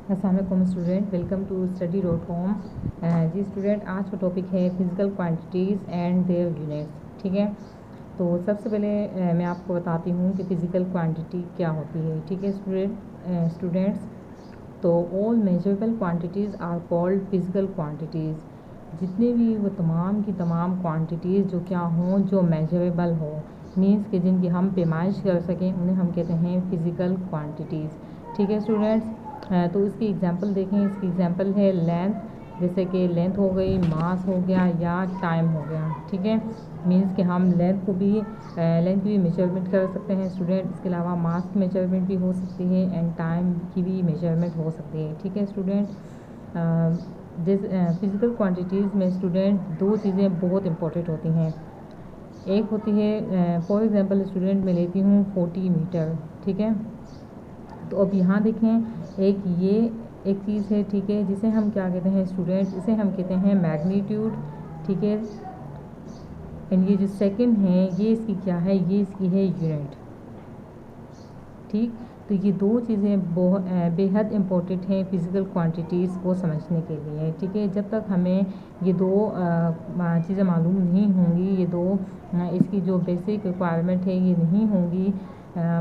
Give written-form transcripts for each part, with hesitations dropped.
अस्सलाम वालेकुम student, welcome to study.com। जी स्टूडेंट, आज का टॉपिक है physical quantities and their units. ठीक है, तो सबसे पहले मैं आपको बताती हूँ कि फ़िज़िकल क्वांटिटी क्या होती है। ठीक है स्टूडेंट्स, तो all measurable quantities are called physical quantities. जितने भी वो तमाम की तमाम क्वांटिटीज़ जो क्या हों, जो मेजरेबल हो, मीन्स कि जिनकी हम पैमाइश कर सकें, उन्हें हम कहते हैं फ़िज़िकल क्वांटिटीज़। ठीक है स्टूडेंट्स, तो इसकी एग्जांपल देखें। इसकी एग्जांपल है लेंथ, जैसे कि लेंथ हो गई, मास हो गया या टाइम हो गया। ठीक है, मीन्स कि हम लेंथ की भी मेजरमेंट कर सकते हैं स्टूडेंट। इसके अलावा मास की मेजरमेंट भी हो सकती है एंड टाइम की भी मेजरमेंट हो सकती है। ठीक है स्टूडेंट, फिज़िकल क्वांटिटीज़ में स्टूडेंट दो चीज़ें बहुत इंपॉर्टेंट होती हैं। एक होती है, फॉर एग्ज़ाम्पल स्टूडेंट मैं लेती हूँ 40 मीटर। ठीक है, तो अब यहाँ देखें, एक चीज़ है, ठीक है, जिसे हम क्या कहते हैं स्टूडेंट, इसे हम कहते हैं मैग्नीट्यूड। ठीक है, एंड ये जो सेकंड है, ये इसकी क्या है, ये इसकी है यूनिट। ठीक, तो ये दो चीज़ें बहुत बेहद इम्पोर्टेंट हैं फ़िज़िकल क्वांटिटीज़ को समझने के लिए। ठीक है, जब तक हमें ये दो चीज़ें मालूम नहीं होंगी, ये दो इसकी जो बेसिक रिक्वायरमेंट है ये नहीं होंगी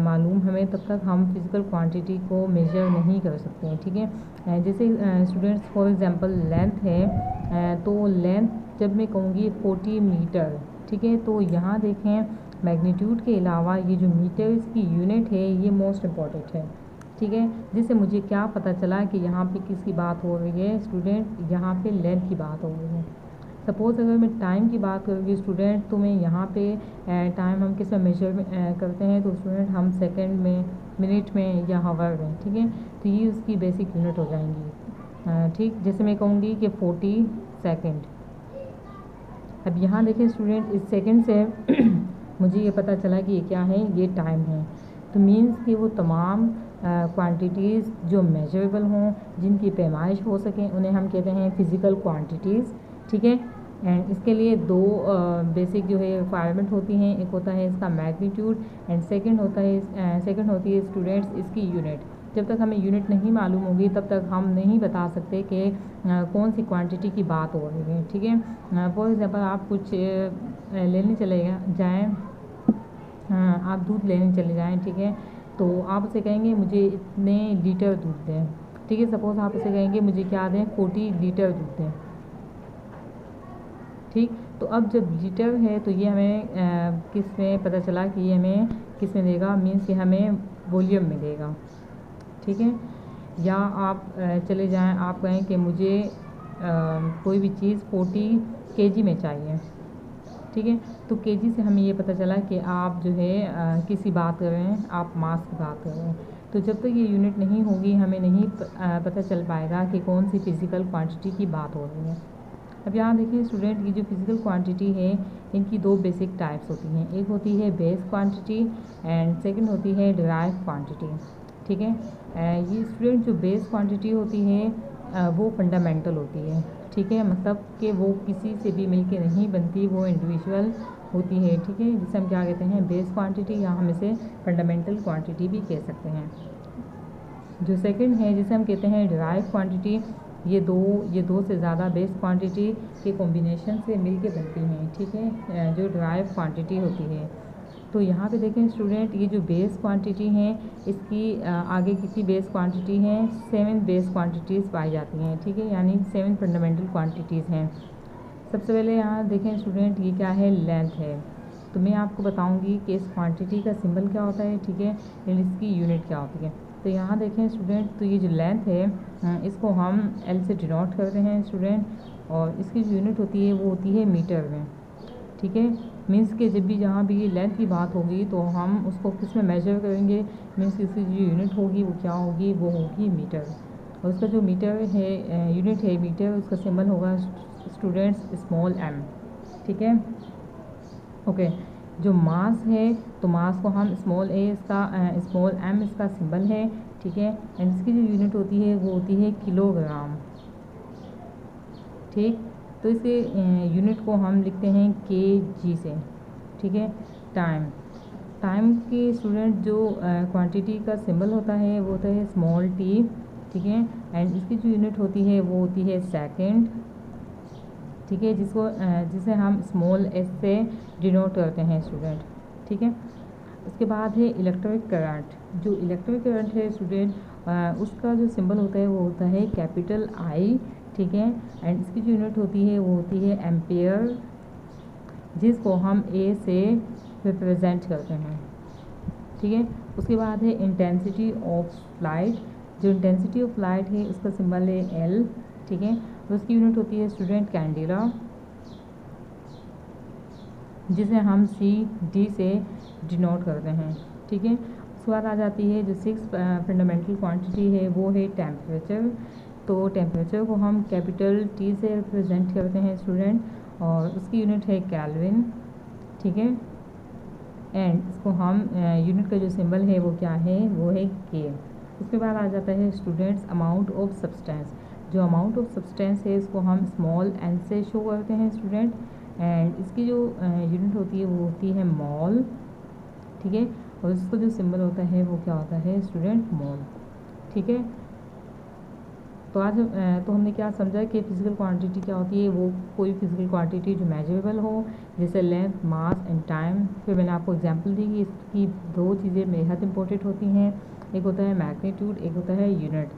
मालूम हमें, तब तक हम फिज़िकल क्वांटिटी को मेजर नहीं कर सकते हैं। ठीक है, जैसे स्टूडेंट्स फॉर एग्जांपल लेंथ है, तो लेंथ जब मैं कहूँगी 40 मीटर, ठीक है, तो यहाँ देखें मैग्नीट्यूड के अलावा ये जो मीटर्स की यूनिट है ये मोस्ट इम्पॉर्टेंट है। ठीक है, जिससे मुझे क्या पता चला कि यहाँ पे किसकी बात हो रही है स्टूडेंट, यहाँ पे लेंथ की बात हो रही है। सपोज़ अगर मैं टाइम की बात करूँगी स्टूडेंट, तो मैं यहाँ पे टाइम हम किस में मेजर करते हैं, तो स्टूडेंट हम सेकंड में, मिनट में या हावर में। ठीक है, तो ये उसकी बेसिक यूनिट हो जाएंगी। ठीक, जैसे मैं कहूँगी कि 40 सेकेंड। अब यहाँ देखें स्टूडेंट, इस सेकंड से मुझे ये पता चला कि ये क्या है, ये टाइम है। तो मीन्स कि वो तमाम क्वांटिटीज़ जो मेजरेबल हों, जिनकी पैमाइश हो सकें, उन्हें हम कहते हैं फ़िज़िकल क्वांटिटीज़। ठीक है, एंड इसके लिए दो बेसिक जो है रिक्वायरमेंट होती हैं। एक होता है इसका मैग्नीट्यूड एंड सेकंड होती है स्टूडेंट्स इसकी यूनिट। जब तक हमें यूनिट नहीं मालूम होगी, तब तक हम नहीं बता सकते कि कौन सी क्वांटिटी की बात हो रही है। ठीक है, फॉर एग्ज़ाम्पल आप कुछ लेने चले जाएँ, आप दूध लेने चले जाएँ। ठीक है, तो आप उसे कहेंगे मुझे इतने लीटर दूध दें। ठीक है, सपोज़ आप उसे कहेंगे मुझे क्या दें, 40 लीटर दूध दें। ठीक, तो अब जब लीटर है तो ये हमें किस में पता चला कि ये हमें किस में देगा, मीन्स कि हमें वॉल्यूम में देगा। ठीक है, या आप चले जाएं, आप कहें कि मुझे कोई भी चीज़ 40 केजी में चाहिए। ठीक है, तो केजी से हमें ये पता चला कि आप जो है किसी बात कर रहे हैं, आप मास की बात कर रहे हैं। तो जब तक ये यूनिट नहीं होगी, हमें नहीं पता चल पाएगा कि कौन सी फ़िज़िकल क्वांटिटी की बात हो रही है। अब यहाँ देखिए स्टूडेंट, ये जो फिज़िकल क्वांटिटी है, इनकी दो बेसिक टाइप्स होती हैं। एक होती है बेस क्वांटिटी एंड सेकंड होती है डिराइव क्वांटिटी। ठीक है, ये स्टूडेंट जो बेस क्वांटिटी होती है वो फंडामेंटल होती है। ठीक है, मतलब कि वो किसी से भी मिलके नहीं बनती, वो इंडिविजुअल होती है। ठीक है, जिसे हम क्या कहते हैं, बेस क्वांटिटी, या हम इसे फंडामेंटल क्वांटिटी भी कह सकते हैं। जो सेकंड है, जिसे हम कहते हैं डिराइव क्वांटिटी, ये दो से ज़्यादा बेस क्वांटिटी के कॉम्बिनेशन से मिलके बनती हैं। ठीक है, जो डिराइव क्वांटिटी होती है। तो यहाँ पे देखें स्टूडेंट, ये जो बेस क्वांटिटी हैं, इसकी आगे कितनी बेस क्वांटिटी हैं, 7 बेस क्वांटिटीज़ पाई जाती हैं। ठीक है, यानी 7 फंडामेंटल क्वांटिटीज़ हैं। सबसे पहले यहाँ देखें स्टूडेंट, ये क्या है, लेंथ है। तो मैं आपको बताऊँगी कि इस क्वांटिटी का सिंबल क्या होता है। ठीक है, एंड इसकी यूनिट क्या होती है। तो यहाँ देखें स्टूडेंट, तो ये जो लेंथ है इसको हम एल से डिनोट करते हैं स्टूडेंट, और इसकी जो यूनिट होती है वो होती है मीटर में। ठीक है, मीन्स के जब भी जहाँ भी लेंथ की बात होगी तो हम उसको किस में मेजर करेंगे, मीन्स इसकी जो यूनिट होगी वो क्या होगी, वो होगी मीटर। और उसका जो मीटर है, यूनिट है मीटर, उसका सिंबल होगा स्टूडेंट्स स्मॉल एम। ठीक है, ओके। जो मास है, तो मास को हम स्मॉल एम इसका सिंबल है। ठीक है, एंड इसकी जो यूनिट होती है वो होती है किलोग्राम। ठीक, तो इस यूनिट को हम लिखते हैं केजी से। ठीक है, टाइम की स्टूडेंट जो क्वांटिटी का सिंबल होता है वो होता है स्मॉल टी। ठीक है। एंड इसकी जो यूनिट होती है वो होती है सेकंड, ठीक है, जिसे हम स्मॉल एस से डिनोट करते हैं स्टूडेंट, ठीक है। उसके बाद है इलेक्ट्रिक करंट। जो इलेक्ट्रिक करंट है स्टूडेंट, उसका जो सिंबल होता है वो होता है कैपिटल आई, ठीक है। एंड इसकी जो यूनिट होती है वो होती है एम्पेयर, जिसको हम ए से रिप्रेजेंट करते हैं, ठीक है। उसके बाद है इंटेंसिटी ऑफ लाइट। जो इंटेंसिटी ऑफ लाइट है उसका सिंबल है एल, ठीक है। उसकी यूनिट होती है स्टूडेंट कैंडेला, जिसे हम सी डी से डिनोट करते हैं, ठीक है। उसके बाद आ जाती है जो 6 फंडामेंटल क्वांटिटी है वो है टेम्परेचर। तो टेम्परेचर को हम कैपिटल टी से रिप्रेजेंट करते हैं स्टूडेंट, और उसकी यूनिट है केल्विन, ठीक है। एंड इसको हम यूनिट का जो सिंबल है वो क्या है, वो है के। उसके बाद आ जाता है स्टूडेंट्स अमाउंट ऑफ सब्सटेंस। जो अमाउंट ऑफ सब्सटेंस है इसको हम स्मॉल एन से शो करते हैं स्टूडेंट, एंड इसकी जो यूनिट होती है वो होती है मॉल, ठीक है। और इसका जो सिंबल होता है वो क्या होता है स्टूडेंट, मोल, ठीक है। तो आज तो हमने क्या समझा कि फिजिकल क्वांटिटी क्या होती है, वो कोई फिजिकल क्वांटिटी जो मेजरेबल हो, जैसे लेंथ, मास एंड टाइम। फिर मैंने आपको एग्जांपल दी कि इसकी 2 चीज़ें बेहद इंपॉर्टेंट होती हैं, एक होता है मैग्नीट्यूड, एक होता है यूनिट।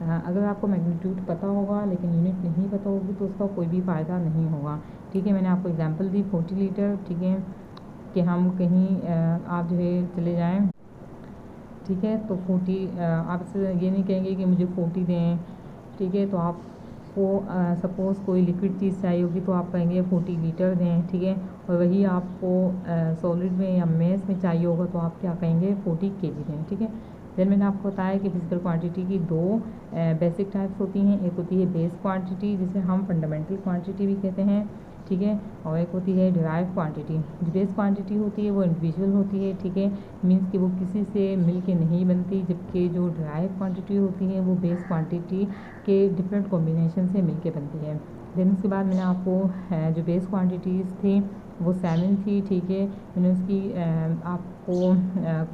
अगर आपको मैग्नीट्यूड पता होगा लेकिन यूनिट नहीं पता होगी तो उसका कोई भी फ़ायदा नहीं होगा, ठीक है। मैंने आपको एग्जांपल दी 40 लीटर, ठीक है, कि हम कहीं आप जो है चले जाएँ, ठीक है, तो 40 आप ये नहीं कहेंगे कि मुझे 40 दें, ठीक है। तो आपको सपोज़ कोई लिक्विड चीज़ चाहिए होगी तो आप कहेंगे 40 लीटर दें, ठीक है। और वही आपको सॉलिड में या मेस में चाहिए होगा तो आप क्या कहेंगे 40 kg दें, ठीक है। देन मैंने आपको बताया कि फिजिकल क्वांटिटी की 2 बेसिक टाइप्स होती हैं। एक होती है बेस क्वांटिटी, जिसे हम फंडामेंटल क्वांटिटी भी कहते हैं, ठीक है। और एक होती है डिराइव क्वांटिटी। जो बेस क्वांटिटी होती है वो इंडिविजुअल होती है, ठीक है, मीन्स कि वो किसी से मिल के नहीं बनती, जबकि जो डिराइव क्वांटिटी होती है वो बेस क्वांटिटी के डिफरेंट कॉम्बिनेशन से मिल के बनती है। देन उसके बाद मैंने आपको जो बेस क्वांटिटीज़ थी वो 7 थी, ठीक है। मैंने उसकी आपको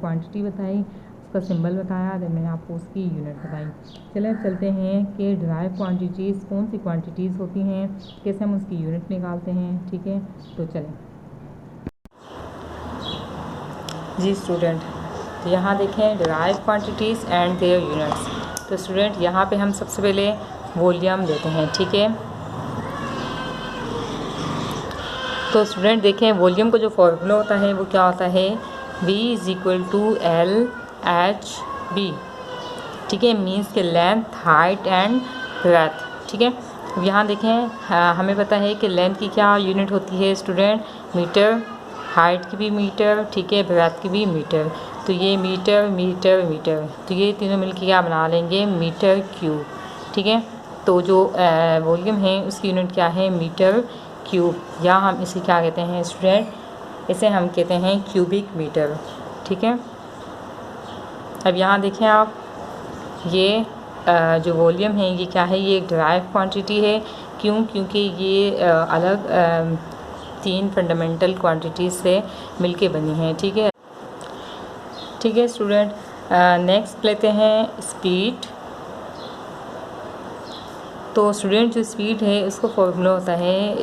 क्वांटिटी बताई, उसका सिंबल बताया, देन मैंने आपको उसकी यूनिट बताई। चलिए चलते हैं कि डिराइव क्वांटिटीज़ कौन सी क्वांटिटीज़ होती हैं, कैसे हम उसकी यूनिट निकालते हैं, ठीक है। तो चलें जी स्टूडेंट, तो यहाँ देखें derive quantities and their units. तो स्टूडेंट यहाँ पे हम सबसे पहले वॉल्यूम लेते हैं, ठीक है। तो स्टूडेंट देखें वॉल्यूम का जो फॉर्मूला होता है वो क्या होता है, V = LHB, ठीक है, मीन्स के लेंथ, हाइट एंड ब्रेथ, ठीक है। अब यहाँ देखें हमें पता है कि लेंथ की क्या यूनिट होती है स्टूडेंट, मीटर, हाइट की भी मीटर, ठीक है, ब्रेथ की भी मीटर। तो ये मीटर मीटर मीटर, तो ये तीनों मिलकर क्या बना लेंगे, मीटर क्यूब, ठीक है। तो जो वॉल्यूम है उसकी यूनिट क्या है, मीटर क्यूब, या हम इसे क्या कहते हैं स्टूडेंट, इसे हम कहते हैं क्यूबिक मीटर, ठीक है। अब यहाँ देखें आप, ये जो वॉल्यूम है ये क्या है, ये एक डिराइव क्वांटिटी है। क्यों, क्योंकि ये अलग 3 फंडामेंटल क्वांटिटीज़ से मिलके बनी है, ठीक है, ठीक है स्टूडेंट। नेक्स्ट लेते हैं स्पीड। तो स्टूडेंट जो स्पीड है उसका फॉर्मूला होता है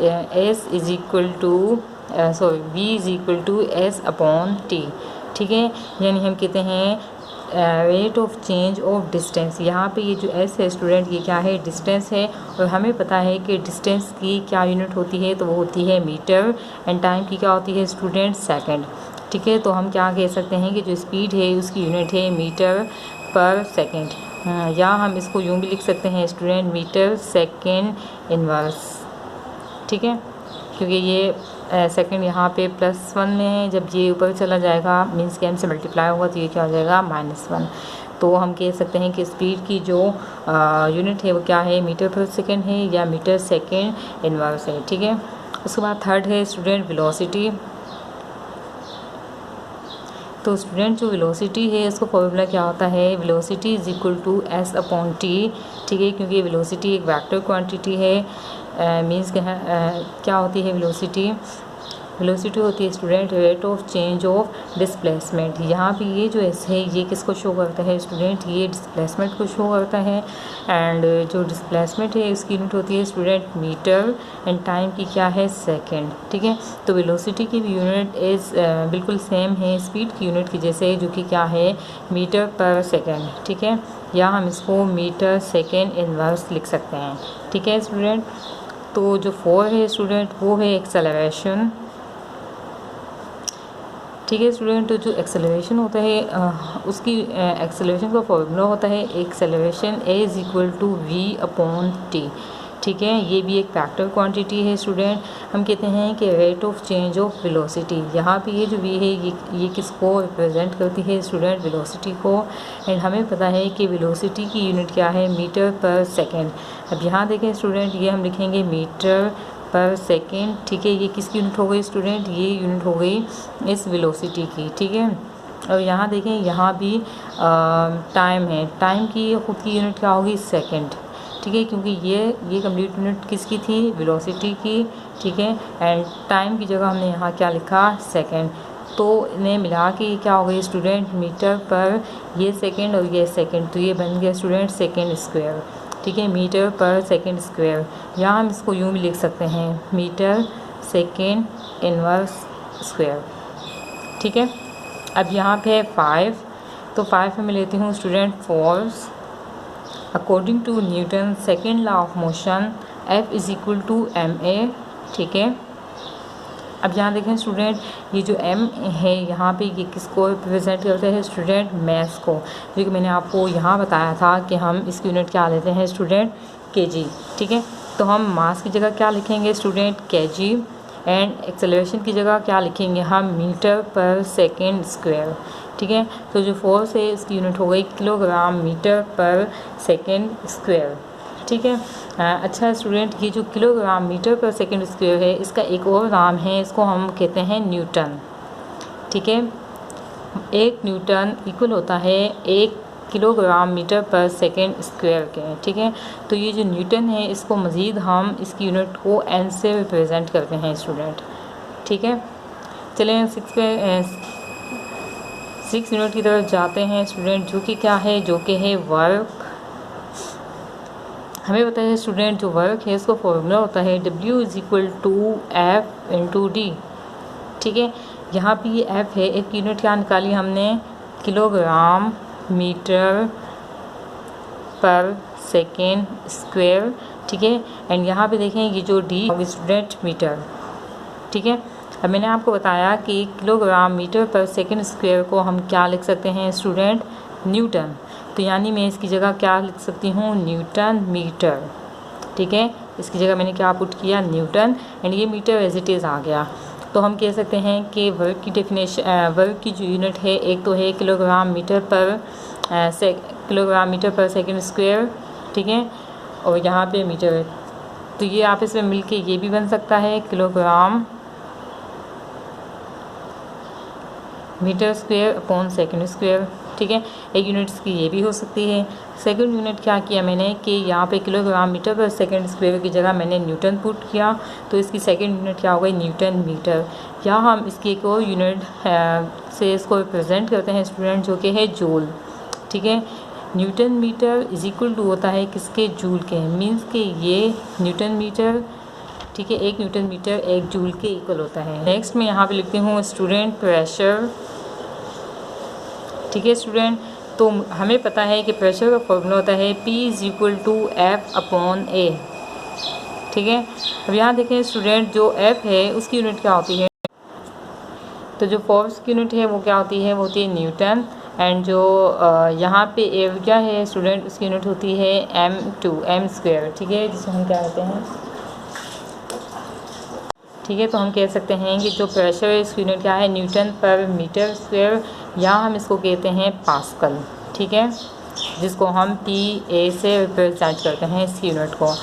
V/S/T, ठीक है। यानी हम कहते हैं rate of change of distance. यहाँ पे ये जो S है स्टूडेंट ये क्या है, डिस्टेंस है, और हमें पता है कि डिस्टेंस की क्या यूनिट होती है, तो वो होती है मीटर, एंड टाइम की क्या होती है स्टूडेंट, सेकंड, ठीक है। तो हम क्या कह सकते हैं कि जो स्पीड है उसकी यूनिट है मीटर पर सेकंड, या हम इसको यूँ भी लिख सकते हैं स्टूडेंट, मीटर सेकंड इनवर्स, ठीक है। क्योंकि ये सेकंड यहाँ पे +1 में है, जब ये ऊपर चला जाएगा मीन्स के m से मल्टीप्लाई होगा तो ये क्या हो जाएगा -1। तो हम कह सकते हैं कि स्पीड की जो यूनिट है वो क्या है, मीटर पर सेकंड है या मीटर सेकंड इनवर्स है, ठीक है। उसके बाद थर्ड है स्टूडेंट वेलोसिटी। तो स्टूडेंट जो वेलोसिटी है इसका फॉर्मूला क्या होता है, वेलोसिटी = S/T, ठीक है। क्योंकि वेलोसिटी एक वेक्टर क्वांटिटी है, मीन्स क्या होती है वेलोसिटी, वेलोसिटी होती है student rate of change of displacement. यहाँ पे ये जो एस है ये किसको शो करता है स्टूडेंट, ये डिस्प्लेसमेंट को शो करता है। एंड जो डिस्प्लेसमेंट है इसकी यूनिट होती है स्टूडेंट मीटर एंड टाइम की क्या है सेकेंड। ठीक है, तो वेलोसिटी की भी यूनिट इज़ बिल्कुल सेम है स्पीड की यूनिट की जैसे, जो कि क्या है मीटर पर सेकेंड। ठीक है, या हम इसको मीटर सेकेंड इनवर्स लिख सकते हैं। ठीक है स्टूडेंट, तो जो 4 है स्टूडेंट वो है एक्सेलरेशन। ठीक है स्टूडेंट, तो जो एक्सेलरेशन होता है उसकी एक्सेलरेशन का फॉर्मूला होता है acceleration is equal to v upon t. ठीक है, ये भी एक फैक्टर क्वांटिटी है स्टूडेंट। हम कहते हैं कि rate of change of velocity, यहाँ पे ये जो वी है ये किसको रिप्रेजेंट करती है स्टूडेंट, वेलोसिटी को। एंड हमें पता है कि वेलोसिटी की यूनिट क्या है मीटर पर सेकेंड। अब यहाँ देखें स्टूडेंट, ये हम लिखेंगे मीटर पर सेकेंड। ठीक है, ये किसकी यूनिट हो गई स्टूडेंट, ये यूनिट हो गई इस वेलोसिटी की। ठीक है, और यहाँ देखें यहाँ भी टाइम है, टाइम की खुद की यूनिट क्या होगी सेकेंड। ठीक है, क्योंकि ये कंप्लीट यूनिट किसकी थी वेलोसिटी की। ठीक है, एंड टाइम की जगह हमने यहाँ क्या लिखा सेकेंड, तो इन्हें मिला के क्या हो गई स्टूडेंट मीटर पर ये सेकेंड और ये सेकेंड, तो ये बन गया स्टूडेंट सेकेंड स्क्वायर। ठीक है, मीटर पर सेकेंड स्क्वायर, या हम इसको यूँ भी लिख सकते हैं मीटर सेकेंड इनवर्स स्क्वायर। ठीक है, अब यहाँ पे है 5, तो 5 में मैं लेती हूँ student force. According to Newton second law of motion F is equal to ma। ठीक है, अब यहाँ देखें स्टूडेंट, ये जो m है यहाँ पे ये किसको रिप्रेजेंट करते हैं स्टूडेंट, मैस को, जो कि मैंने आपको यहाँ बताया था कि हम इसकी यूनिट क्या लेते हैं स्टूडेंट kg। ठीक है, तो हम मास की जगह क्या लिखेंगे स्टूडेंट kg, एंड एक्सेलरेशन की जगह क्या लिखेंगे हम मीटर पर सेकेंड स्क्वायर। ठीक है, तो जो फोर्स है इसकी यूनिट हो गई किलोग्राम मीटर पर सेकेंड स्क्वायर। ठीक है, अच्छा स्टूडेंट, ये जो किलोग्राम मीटर पर सेकेंड स्क्वायर है इसका एक और नाम है, इसको हम कहते हैं न्यूटन। ठीक है, 1 न्यूटन इक्वल होता है 1 किलोग्राम मीटर पर सेकेंड स्क्वायर के। ठीक है, तो ये जो न्यूटन है इसको मज़ीद हम इसकी यूनिट को एन से रिप्रेजेंट करते हैं स्टूडेंट। ठीक है, चलें 6 यूनिट की तरफ जाते हैं स्टूडेंट, जो कि क्या है, जो कि है वर्क। हमें पता है स्टूडेंट जो वर्क है इसको फॉर्मूला होता है W is equal to F into d. ठीक है, यहाँ पे ये F है, एक यूनिट क्या निकाली हमने किलोग्राम मीटर पर सेकेंड स्क्वायर। ठीक है, एंड यहाँ पे देखें ये जो D स्टूडेंट मीटर। ठीक है, अब मैंने आपको बताया कि किलोग्राम मीटर पर सेकेंड स्क्वायर को हम क्या लिख सकते हैं स्टूडेंट, न्यूटन। तो यानी मैं इसकी जगह क्या लिख सकती हूँ, न्यूटन मीटर। ठीक है, इसकी जगह मैंने क्या पुट किया, न्यूटन, एंड ये मीटर एज इट इज़ आ गया। तो हम कह सकते हैं कि वर्क की डेफिनेशन, वर्क की जो यूनिट है एक तो है किलोग्राम मीटर पर सेकेंड स्क्वायर। ठीक है, और यहाँ पे मीटर है, तो ये आपस में मिल के ये भी बन सकता है kilogram metre square upon second square. ठीक है, एक यूनिट की ये भी हो सकती है। सेकंड यूनिट क्या किया मैंने कि यहाँ पे किलोग्राम मीटर पर सेकेंड स्क्वायर की जगह मैंने न्यूटन पुट किया, तो इसकी सेकंड यूनिट क्या हो गई, न्यूटन मीटर। या हम इसकी एक और यूनिट से इसको रिप्रेजेंट करते हैं स्टूडेंट, जो कि है जूल। ठीक है, Newton metre is equal to होता है किसके, जूल के, मीन्स कि ये न्यूटन मीटर। ठीक है, 1 न्यूटन मीटर 1 जूल के इक्वल होता है। नेक्स्ट मैं यहाँ पे लिखती हूँ स्टूडेंट प्रेशर। ठीक है स्टूडेंट, तो हमें पता है कि प्रेशर का फॉर्मूला होता है P is equal to F upon A। ठीक है, अब यहाँ देखें स्टूडेंट, जो F है उसकी यूनिट क्या होती है, तो जो फोर्स की यूनिट है वो क्या होती है, वो होती है न्यूटन। एंड जो यहाँ पे एरिया है स्टूडेंट उसकी यूनिट होती है m स्क्वायर। ठीक है, जिसे हम क्या कहते हैं, ठीक है, तो हम कह सकते हैं कि जो प्रेशर है इसकी यूनिट क्या है, न्यूटन पर मीटर स्क्वायर, या हम इसको कहते हैं पास्कल। ठीक है, जिसको हम PA से रिप्रेजेंट करते हैं इसकी यूनिट को।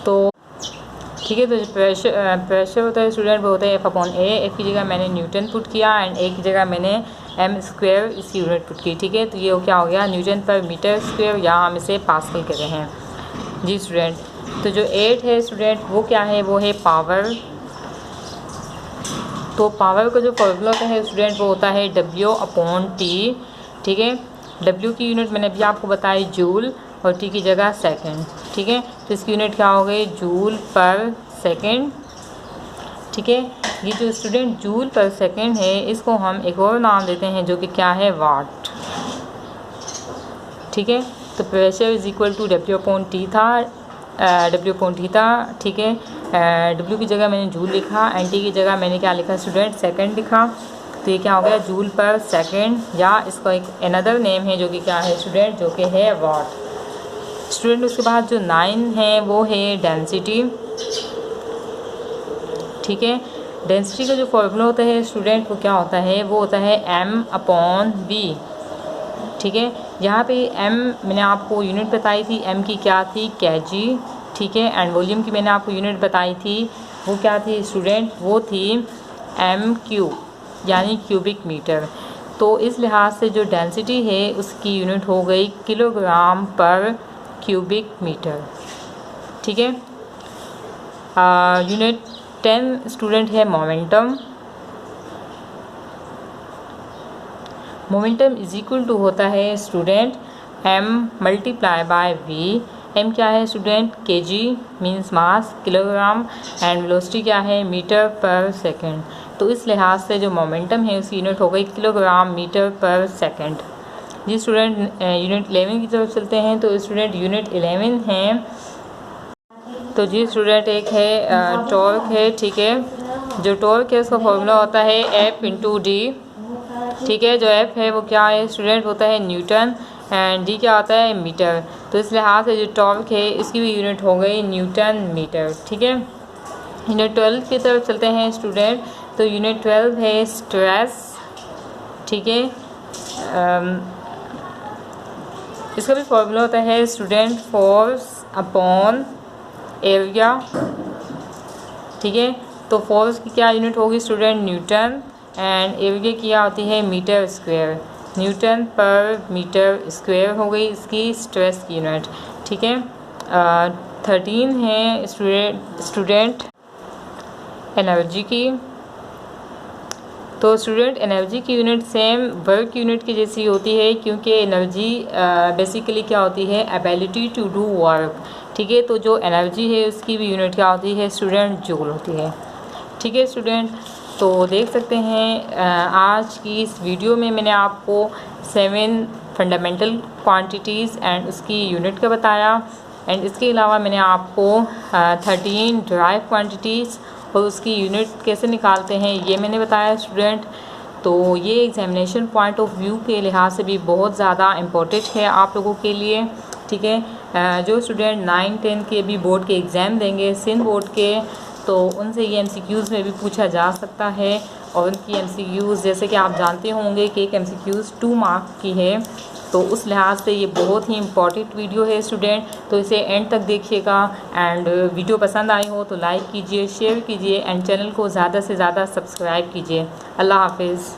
तो ठीक है, तो जो प्रेशर होता है स्टूडेंट वो होता है F अपॉन A। F की जगह मैंने न्यूटन पुट किया एंड A की जगह मैंने m स्क्वायर इसकी यूनिट पुट की। ठीक है, तो ये क्या हो गया, न्यूटन पर मीटर स्क्वायर, या हम इसे पास्कल कहते हैं। जी स्टूडेंट, तो जो 8 है स्टूडेंट वो क्या है, वो है पावर। तो पावर का जो फॉर्मूला होता है स्टूडेंट वो होता है W/T, ठीक है। W की यूनिट मैंने अभी आपको बताई जूल और T की जगह सेकंड, ठीक है। तो इसकी यूनिट क्या हो गई जूल पर सेकंड, ठीक है। ये जो स्टूडेंट जूल पर सेकंड है इसको हम एक और नाम देते हैं जो कि क्या है वाट, ठीक है। तो pressure is equal to W/T था, W/T था, ठीक है। W की जगह मैंने जूल लिखा एंड T की जगह मैंने क्या लिखा स्टूडेंट सेकंड लिखा। तो ये क्या हो गया जूल पर सेकंड, या इसका एक अनदर नेम है जो कि क्या है स्टूडेंट जो कि है वाट। स्टूडेंट उसके बाद जो 9 है वो है डेंसिटी, ठीक है। डेंसिटी का जो फॉर्मूला होता है स्टूडेंट वो क्या होता है वो होता है M/V, ठीक है। यहाँ पे M मैंने आपको यूनिट बताई थी, M की क्या थी kg, ठीक है। एंड वॉल्यूम की मैंने आपको यूनिट बताई थी वो क्या थी स्टूडेंट वो थी M³ यानी क्यूबिक मीटर। तो इस लिहाज से जो डेंसिटी है उसकी यूनिट हो गई किलोग्राम पर क्यूबिक मीटर, ठीक है। यूनिट 10 स्टूडेंट है momentum. Momentum is equal to होता है स्टूडेंट M/V। M क्या है स्टूडेंट kg means mass, kilogram, and velocity क्या है मीटर पर सेकंड। तो इस लिहाज से जो मोमेंटम है उसकी यूनिट हो गई किलोग्राम मीटर पर सेकंड। जी स्टूडेंट यूनिट 11 की तरफ चलते हैं। तो स्टूडेंट यूनिट 11 है, तो जी स्टूडेंट एक है टॉर्क है, ठीक है। जो टॉर्क है उसका फॉर्मूला होता है F/D, ठीक है। जो F है वो क्या है स्टूडेंट होता है न्यूटन एंड D क्या होता है मीटर। तो इस लिहाज से जो टॉर्क है इसकी भी यूनिट हो गई न्यूटन मीटर, ठीक है। यूनिट 12 की तरफ चलते हैं स्टूडेंट। तो यूनिट 12 है स्ट्रेस, ठीक है। इसका भी फॉर्मूला होता है स्टूडेंट फोर्स अपॉन एरिया, ठीक है। तो फोर्स की क्या यूनिट होगी स्टूडेंट न्यूटन एंड एरिया की क्या होती है मीटर स्क्वायर, न्यूटन पर मीटर स्क्वायर हो गई इसकी स्ट्रेस की यूनिट, ठीक है। 13 है स्टूडेंट एनर्जी की। तो स्टूडेंट एनर्जी की यूनिट सेम वर्क यूनिट की जैसी होती है क्योंकि एनर्जी बेसिकली क्या होती है एबिलिटी टू डू वर्क, ठीक है। तो जो एनर्जी है उसकी भी यूनिट क्या होती है स्टूडेंट जूल होती है, ठीक है स्टूडेंट। तो देख सकते हैं आज की इस वीडियो में मैंने आपको 7 फंडामेंटल क्वांटिटीज़ एंड उसकी यूनिट का बताया एंड इसके अलावा मैंने आपको 13 ड्राइव क्वांटिटीज़ और उसकी यूनिट कैसे निकालते हैं ये मैंने बताया स्टूडेंट। तो ये एग्जामिनेशन पॉइंट ऑफ व्यू के लिहाज से भी बहुत ज़्यादा इम्पोर्टेंट है आप लोगों के लिए, ठीक है। जो स्टूडेंट 9-10 के भी बोर्ड के एग्ज़ाम देंगे सिंध बोर्ड के, तो उनसे ये MCQs में भी पूछा जा सकता है और उनकी MCQs जैसे कि आप जानते होंगे कि एक MCQs 2 मार्क की है। तो उस लिहाज से ये बहुत ही इम्पॉर्टेंट वीडियो है स्टूडेंट, तो इसे एंड तक देखिएगा एंड वीडियो पसंद आई हो तो लाइक कीजिए, शेयर कीजिए एंड चैनल को ज़्यादा से ज़्यादा सब्सक्राइब कीजिए। अल्लाह हाफिज़।